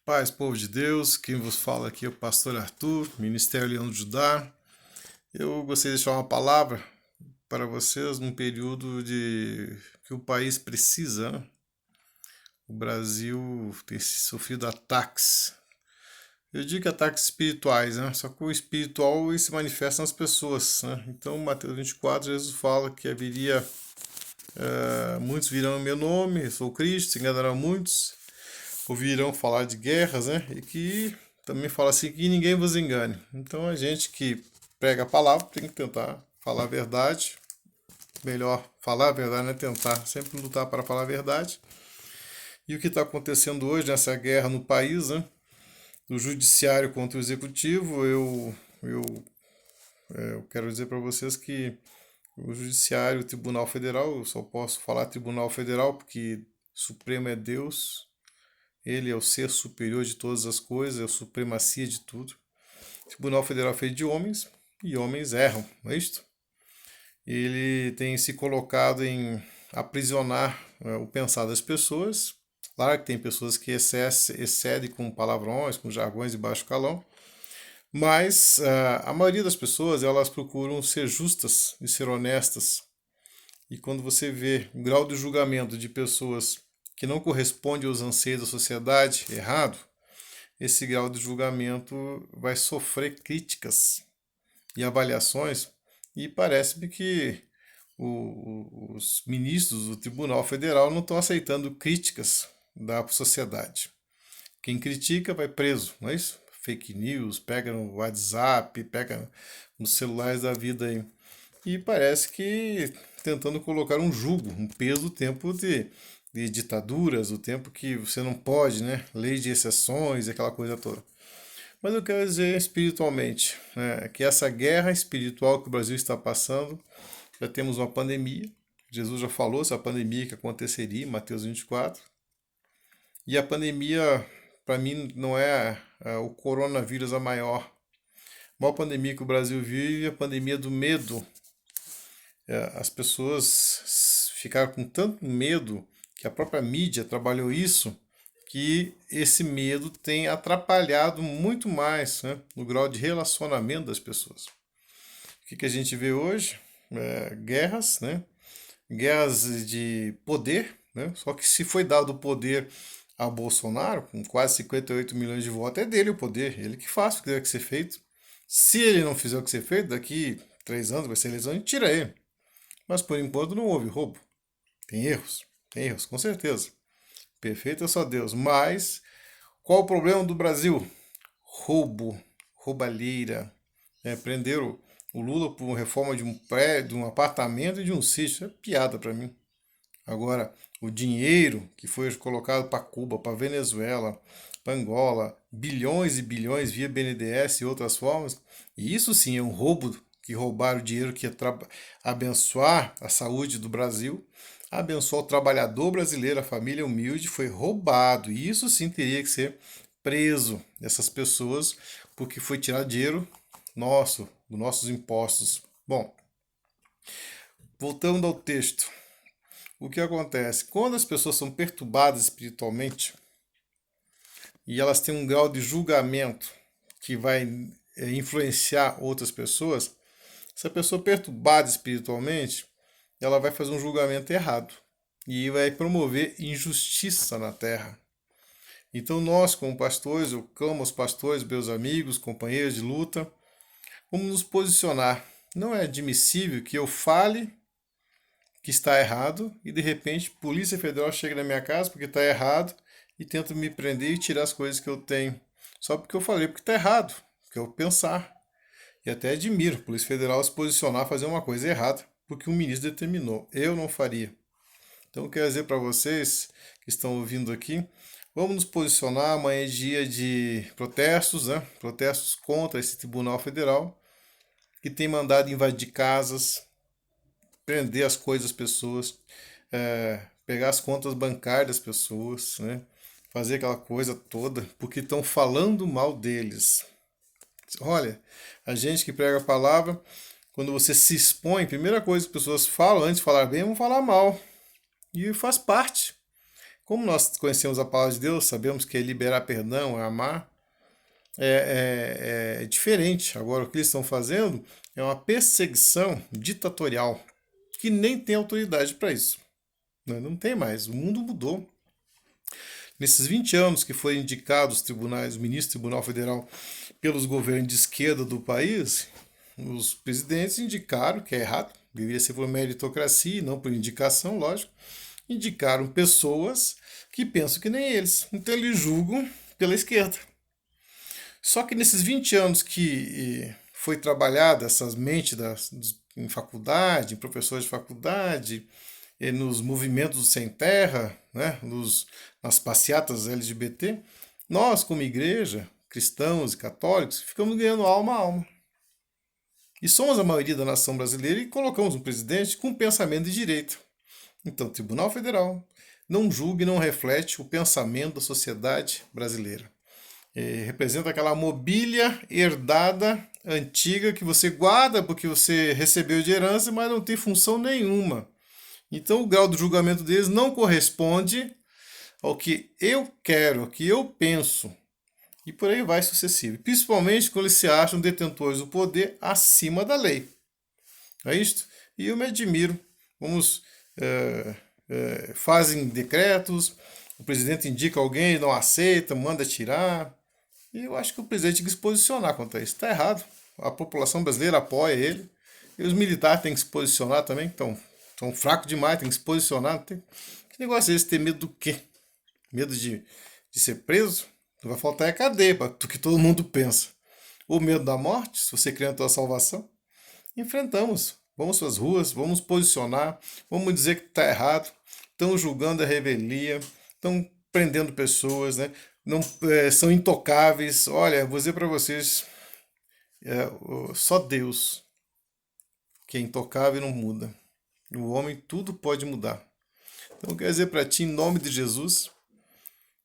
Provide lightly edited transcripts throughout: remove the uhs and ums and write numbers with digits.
Paz, povo de Deus, quem vos fala aqui é o pastor Arthur, Ministério Leão de Judá. Eu gostaria de deixar uma palavra para vocês num período de que o país precisa, né? O Brasil tem sofrido ataques. Eu digo ataques espirituais, né? Só que o espiritual se manifesta nas pessoas, né? Então, Mateus 24, Jesus fala que haveria muitos virão em meu nome, eu sou Cristo, se enganarão muitos. Ouvirão falar de guerras, né? E que também fala assim que ninguém vos engane. Então a gente que prega a palavra tem que tentar falar a verdade. Melhor falar a verdade, né? Tentar sempre lutar para falar a verdade. E o que está acontecendo hoje nessa guerra no país, né? Do judiciário contra o executivo, eu quero dizer para vocês que o judiciário, o Tribunal Federal, eu só posso falar Tribunal Federal porque Supremo é Deus. Ele é o ser superior de todas as coisas, é a supremacia de tudo. O Tribunal Federal é feito de homens e homens erram, não é isto? Ele tem se colocado em aprisionar o pensar das pessoas. Claro que tem pessoas que excedem com palavrões, com jargões de baixo calão, mas a maioria das pessoas elas procuram ser justas e ser honestas. E quando você vê o grau de julgamento de pessoas que não corresponde aos anseios da sociedade errado, esse grau de julgamento vai sofrer críticas e avaliações, e parece-me que os ministros do Tribunal Federal não estão aceitando críticas da sociedade. Quem critica vai preso, não é isso? Fake news, pega no WhatsApp, pega nos celulares da vida aí. E parece que tentando colocar um jugo, um peso do tempo de ditaduras, o tempo que você não pode, né? Lei de exceções, aquela coisa toda. Mas eu quero dizer espiritualmente, né, que essa guerra espiritual que o Brasil está passando, já temos uma pandemia. Jesus já falou essa pandemia que aconteceria em Mateus 24. E a pandemia, para mim, não é o coronavírus a maior. A maior pandemia que o Brasil vive é a pandemia do medo. As pessoas ficaram com tanto medo que a própria mídia trabalhou isso, que esse medo tem atrapalhado muito mais, né, no grau de relacionamento das pessoas. O que a gente vê hoje? Guerras, né? Guerras de poder, né? Só que se foi dado o poder a Bolsonaro, com quase 58 milhões de votos, é dele o poder, ele que faz o que tiver que ser feito. Se ele não fizer o que ser feito, daqui 3 anos vai ser eleição, a gente tira ele. Mas por enquanto não houve roubo. Tem erros, com certeza. Perfeito é só Deus. Mas qual o problema do Brasil? Roubo, roubalheira. Prenderam o Lula por reforma de um prédio, de um apartamento e de um sítio. É piada para mim. Agora, o dinheiro que foi colocado para Cuba, para Venezuela, para Angola, bilhões e bilhões via BNDES e outras formas, e isso sim é um roubo, que roubaram o dinheiro que ia abençoar a saúde do Brasil, abençoar o trabalhador brasileiro, a família humilde, foi roubado. E isso sim teria que ser preso, essas pessoas, porque foi tirar dinheiro nosso, dos nossos impostos. Bom, voltando ao texto. O que acontece? Quando as pessoas são perturbadas espiritualmente e elas têm um grau de julgamento que vai influenciar outras pessoas, essa pessoa perturbada espiritualmente, ela vai fazer um julgamento errado e vai promover injustiça na terra. Então nós, como pastores, eu clamo aos pastores, meus amigos, companheiros de luta, vamos nos posicionar. Não é admissível que eu fale que está errado e de repente a Polícia Federal chega na minha casa porque está errado e tenta me prender e tirar as coisas que eu tenho. Só porque eu falei porque está errado, porque eu pensar. E até admiro a Polícia Federal se posicionar, fazer uma coisa errada, porque o ministro determinou. Eu não faria. Então eu quero dizer para vocês que estão ouvindo aqui, vamos nos posicionar. Amanhã é dia de protestos, né? Protestos contra esse Tribunal Federal, que tem mandado invadir casas, prender as coisas das pessoas, pegar as contas bancárias das pessoas, né? Fazer aquela coisa toda, porque estão falando mal deles. Olha, a gente que prega a palavra, quando você se expõe, a primeira coisa que as pessoas falam, antes de falar bem, vão falar mal. E faz parte. Como nós conhecemos a palavra de Deus, sabemos que é liberar perdão, é amar, é diferente. Agora, o que eles estão fazendo é uma perseguição ditatorial, que nem tem autoridade para isso. Não tem mais. O mundo mudou. Nesses 20 anos que foram indicados os tribunais, o ministro do Tribunal Federal, pelos governos de esquerda do país, os presidentes indicaram, que é errado, deveria ser por meritocracia e não por indicação, lógico, indicaram pessoas que pensam que nem eles. Então eles julgam pela esquerda. Só que nesses 20 anos que foi trabalhada essas mentes em faculdade, em professores de faculdade, nos movimentos sem terra, né, nas passeatas LGBT, nós, como igreja, cristãos e católicos, ficamos ganhando alma a alma. E somos a maioria da nação brasileira e colocamos um presidente com pensamento de direita. Então, o Tribunal Federal não julga e não reflete o pensamento da sociedade brasileira. Representa aquela mobília herdada, antiga, que você guarda porque você recebeu de herança, mas não tem função nenhuma. Então, o grau do julgamento deles não corresponde ao que eu quero, ao que eu penso. E por aí vai sucessivo. Principalmente quando eles se acham detentores do poder acima da lei. É isto? E eu me admiro. Fazem decretos, o presidente indica alguém, não aceita, manda tirar. E eu acho que o presidente tem que se posicionar contra isso. Está errado. A população brasileira apoia ele. E os militares têm que se posicionar também, estão fracos demais, tem que se posicionar. Que negócio é esse? Ter medo do quê? Medo de ser preso? Não vai faltar é cadeia, do que todo mundo pensa. Ou medo da morte, se você crê na tua salvação. Enfrentamos. Vamos para as ruas, vamos posicionar, vamos dizer que está errado. Estão julgando a revelia, estão prendendo pessoas, né? Não, são intocáveis. Olha, vou dizer para vocês, só Deus que é intocável e não muda. O homem tudo pode mudar. Então, quero dizer para ti, em nome de Jesus,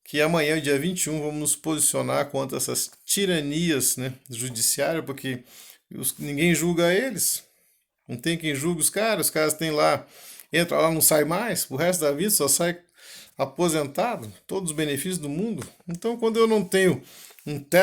que amanhã, dia 21, vamos nos posicionar contra essas tiranias, né, do judiciário, porque ninguém julga eles. Não tem quem julgue os caras têm lá, entra lá, não sai mais, o resto da vida só sai aposentado, todos os benefícios do mundo. Então, quando eu não tenho um teto